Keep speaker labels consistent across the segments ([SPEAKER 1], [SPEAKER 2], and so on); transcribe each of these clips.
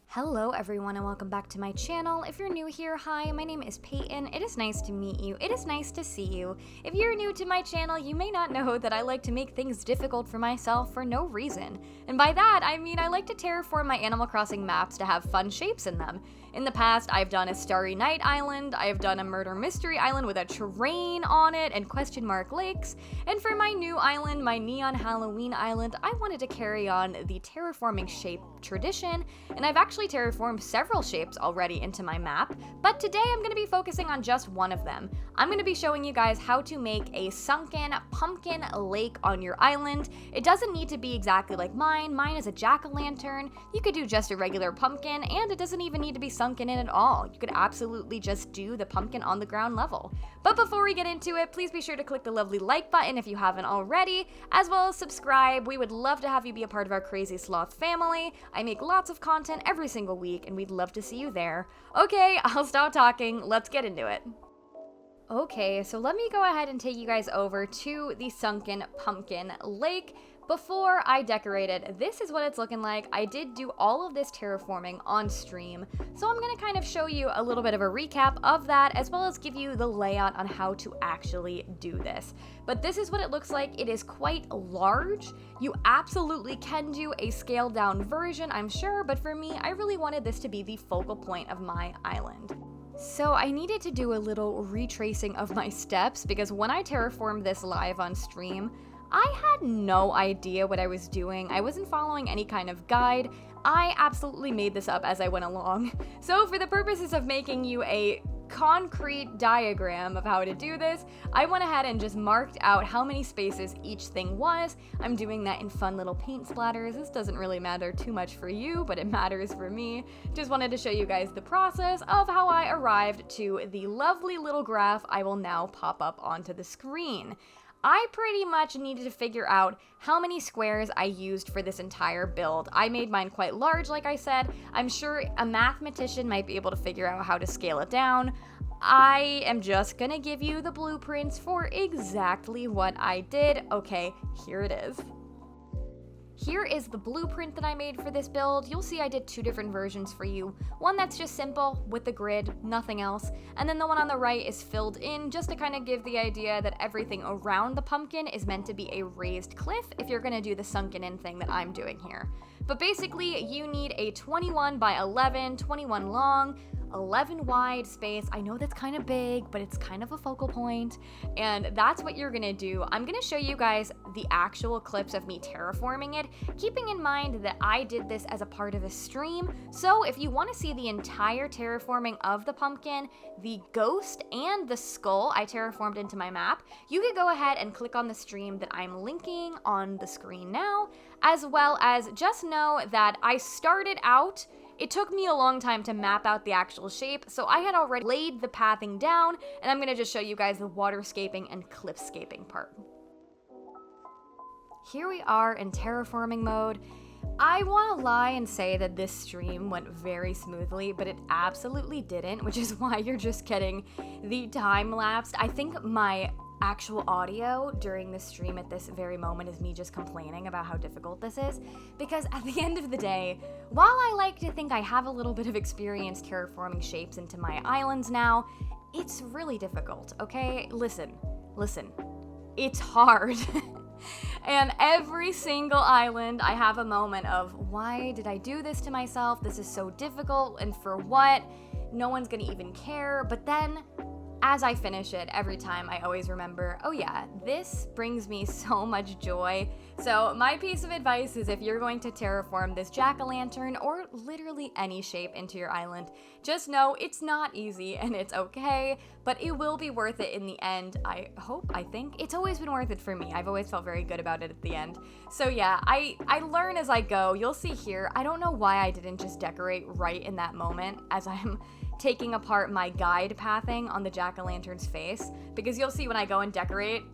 [SPEAKER 1] Hello everyone and welcome back to my channel. If you're new here, hi, my name is Payton. It is nice to meet you. It is nice to see you. If you're new to my channel, you may not know that I like to make things difficult for myself for no reason. And by that, I mean I like to terraform my Animal Crossing maps to have fun shapes in them. In the past, I've done a Starry Night Island, I've done a Murder Mystery Island with a train on it and question mark lakes, and for my new island, my Neon Halloween Island, I wanted to carry on the terraforming shape tradition, and I've actually terraformed several shapes already into my map, but today I'm going to be focusing on just one of them. I'm going to be showing you guys how to make a sunken pumpkin lake on your island. It doesn't need to be exactly like mine. Mine is a jack-o'-lantern. You could do just a regular pumpkin, and it doesn't even need to be sunken in at all. You could absolutely just do the pumpkin on the ground level. But before we get into it, please be sure to click the lovely like button if you haven't already, as well as subscribe. We would love to have you be a part of our crazy sloth family. I make lots of content every single week, and we'd love to see you there. Okay, I'll stop talking. Let's get into it. Okay, so let me go ahead and take you guys over to the sunken pumpkin lake. Before I decorated, this is what it's looking like. I did do all of this terraforming on stream, so I'm going to kind of show you a little bit of a recap of that, as well as give you the layout on how to actually do this. But this is what it looks like. It is quite large. You absolutely can do a scaled down version, I'm sure, but for me, I really wanted this to be the focal point of my island. So I needed to do a little retracing of my steps, because when I terraformed this live on stream, I had no idea what I was doing. I wasn't following any kind of guide. I absolutely made this up as I went along. So for the purposes of making you a concrete diagram of how to do this, I went ahead and just marked out how many spaces each thing was. I'm doing that in fun little paint splatters. This doesn't really matter too much for you, but it matters for me. Just wanted to show you guys the process of how I arrived to the lovely little graph I will now pop up onto the screen. I pretty much needed to figure out how many squares I used for this entire build. I made mine quite large, like I said. I'm sure a mathematician might be able to figure out how to scale it down. I am just gonna give you the blueprints for exactly what I did. Okay, here it is. Here is the blueprint that I made for this build. You'll see I did two different versions for you. One that's just simple with the grid, nothing else. And then the one on the right is filled in just to kind of give the idea that everything around the pumpkin is meant to be a raised cliff if you're gonna do the sunken in thing that I'm doing here. But basically you need a 21 by 11, 21 long, 11 wide space. I know that's kind of big, but it's kind of a focal point, and that's what you're gonna do. I'm gonna show you guys the actual clips of me terraforming it, keeping in mind that I did this as a part of a stream. So if you want to see the entire terraforming of the pumpkin, the ghost, and the skull I terraformed into my map, you could go ahead and click on the stream that I'm linking on the screen now, as well as just know that I started out. It took me a long time to map out the actual shape, so I had already laid the pathing down, and I'm going to just show you guys the waterscaping and cliffscaping part. Here we are in terraforming mode. I want to lie and say that this stream went very smoothly, but it absolutely didn't, which is why you're just getting the time-lapsed. I think my actual audio during the stream at this very moment is me just complaining about how difficult this is, because at the end of the day, while I like to think I have a little bit of experience terraforming shapes into my islands now, it's really difficult, okay? Listen, it's hard. And every single island I have a moment of, why did I do this to myself? This is so difficult, and for what? No one's gonna even care. But then as I finish it, every time I always remember, oh yeah, this brings me so much joy. So my piece of advice is if you're going to terraform this jack-o'-lantern or literally any shape into your island, just know it's not easy and it's okay, but it will be worth it in the end. I think. It's always been worth it for me. I've always felt very good about it at the end. So yeah, I learn as I go. You'll see here, I don't know why I didn't just decorate right in that moment as I'm taking apart my guide pathing on the jack-o'-lantern's face, because you'll see when I go and decorate,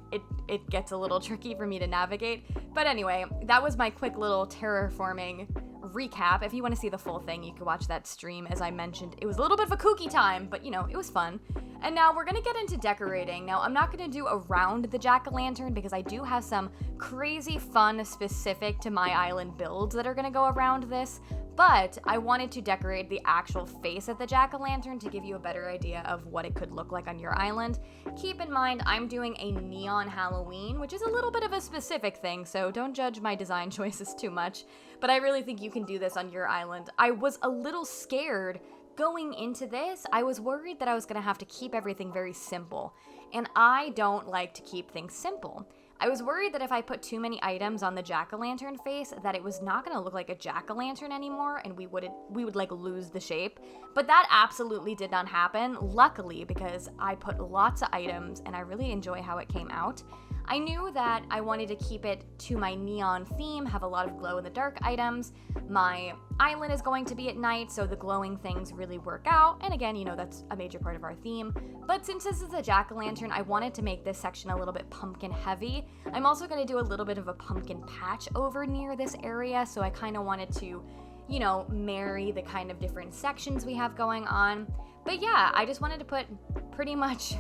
[SPEAKER 1] it gets a little tricky for me to navigate. But anyway, that was my quick little terraforming recap. If you want to see the full thing, you can watch that stream. As I mentioned, it was a little bit of a kooky time, but you know, it was fun. And now we're gonna get into decorating. Now, I'm not gonna do around the jack-o'-lantern because I do have some crazy fun specific to my island builds that are gonna go around this, but I wanted to decorate the actual face of the jack-o'-lantern to give you a better idea of what it could look like on your island. Keep in mind, I'm doing a neon Halloween, which is a little bit of a specific thing, so don't judge my design choices too much, but I really think you can do this on your island. I was a little scared going into this. I was worried that I was gonna have to keep everything very simple, and I don't like to keep things simple. I was worried that if I put too many items on the jack-o'-lantern face, that it was not gonna look like a jack-o'-lantern anymore, and we would like lose the shape. But that absolutely did not happen, luckily, because I put lots of items, and I really enjoy how it came out. I knew that I wanted to keep it to my neon theme, have a lot of glow-in-the-dark items. My island is going to be at night, so the glowing things really work out. And again, you know, that's a major part of our theme. But since this is a jack-o'-lantern, I wanted to make this section a little bit pumpkin heavy. I'm also going to do a little bit of a pumpkin patch over near this area, so I kind of wanted to, you know, marry the kind of different sections we have going on. But yeah, I just wanted to put pretty much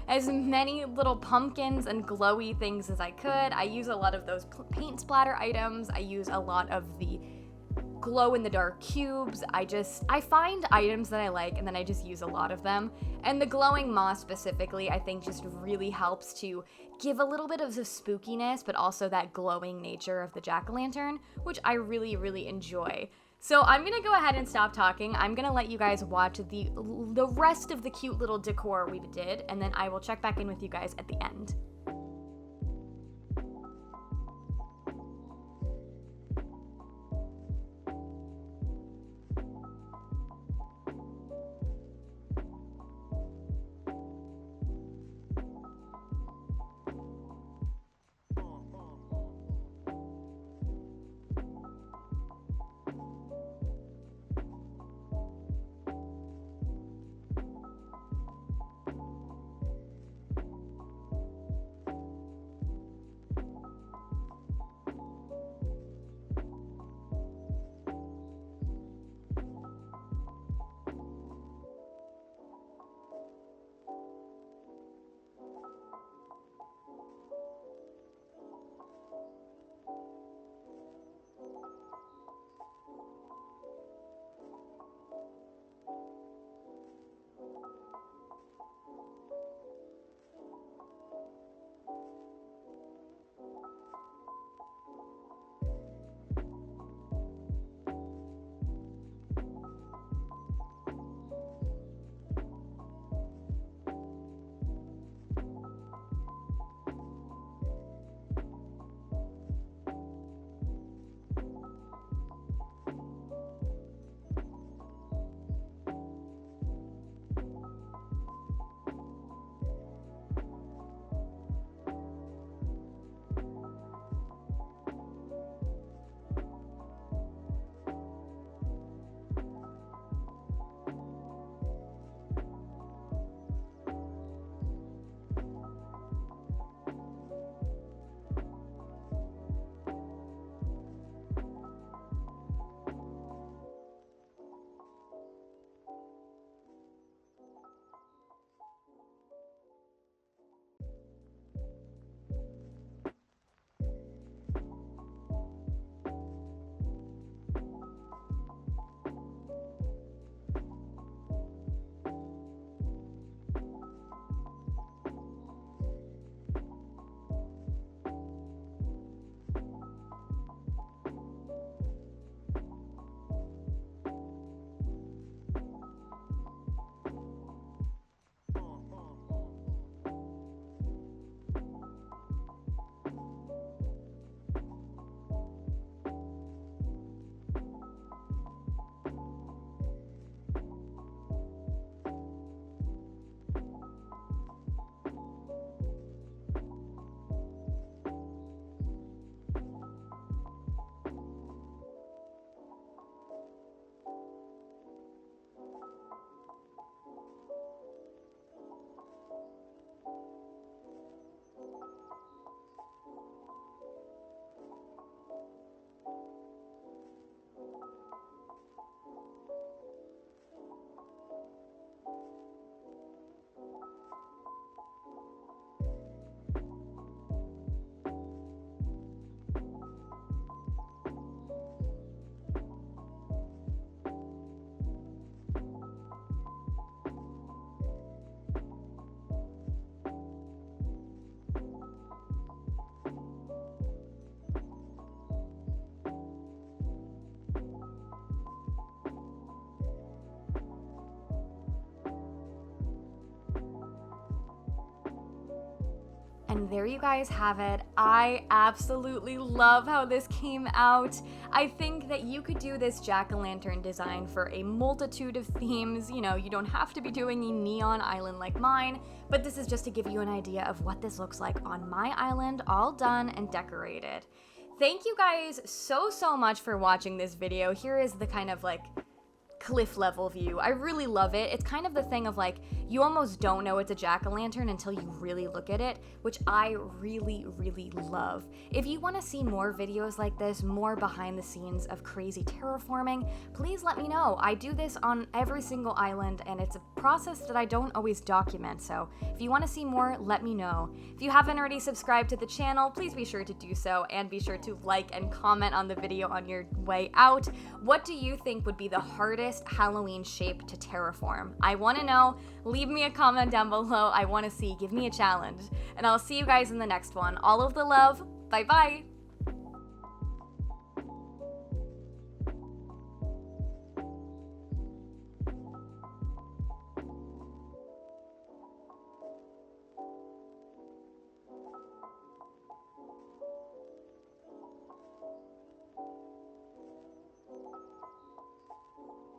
[SPEAKER 1] as many little pumpkins and glowy things as I could. I use a lot of those paint splatter items. I use a lot of the glow-in-the-dark cubes. I find items that I like, and then I just use a lot of them. And the glowing moss specifically, I think just really helps to give a little bit of the spookiness, but also that glowing nature of the jack-o'-lantern, which I really, really enjoy. So I'm gonna go ahead and stop talking. I'm gonna let you guys watch the rest of the cute little decor we did, and then I will check back in with you guys at the end. And there you guys have it. I absolutely love how this came out. I think that you could do this jack-o'-lantern design for a multitude of themes. You know, you don't have to be doing a neon island like mine, but this is just to give you an idea of what this looks like on my island, all done and decorated. Thank you guys so much for watching this video. Here is the kind of like cliff level view. I really love it. It's kind of the thing of like, you almost don't know it's a jack-o'-lantern until you really look at it, which I really love. If you want to see more videos like this, more behind the scenes of crazy terraforming, please let me know. I do this on every single island, and it's a process that I don't always document, so if you want to see more, let me know. If you haven't already subscribed to the channel, please be sure to do so, and be sure to like and comment on the video on your way out. What do you think would be the hardest Halloween shape to terraform? I want to know. Leave me a comment down below. I want to see. Give me a challenge. And I'll see you guys in the next one. All of the love. Bye bye.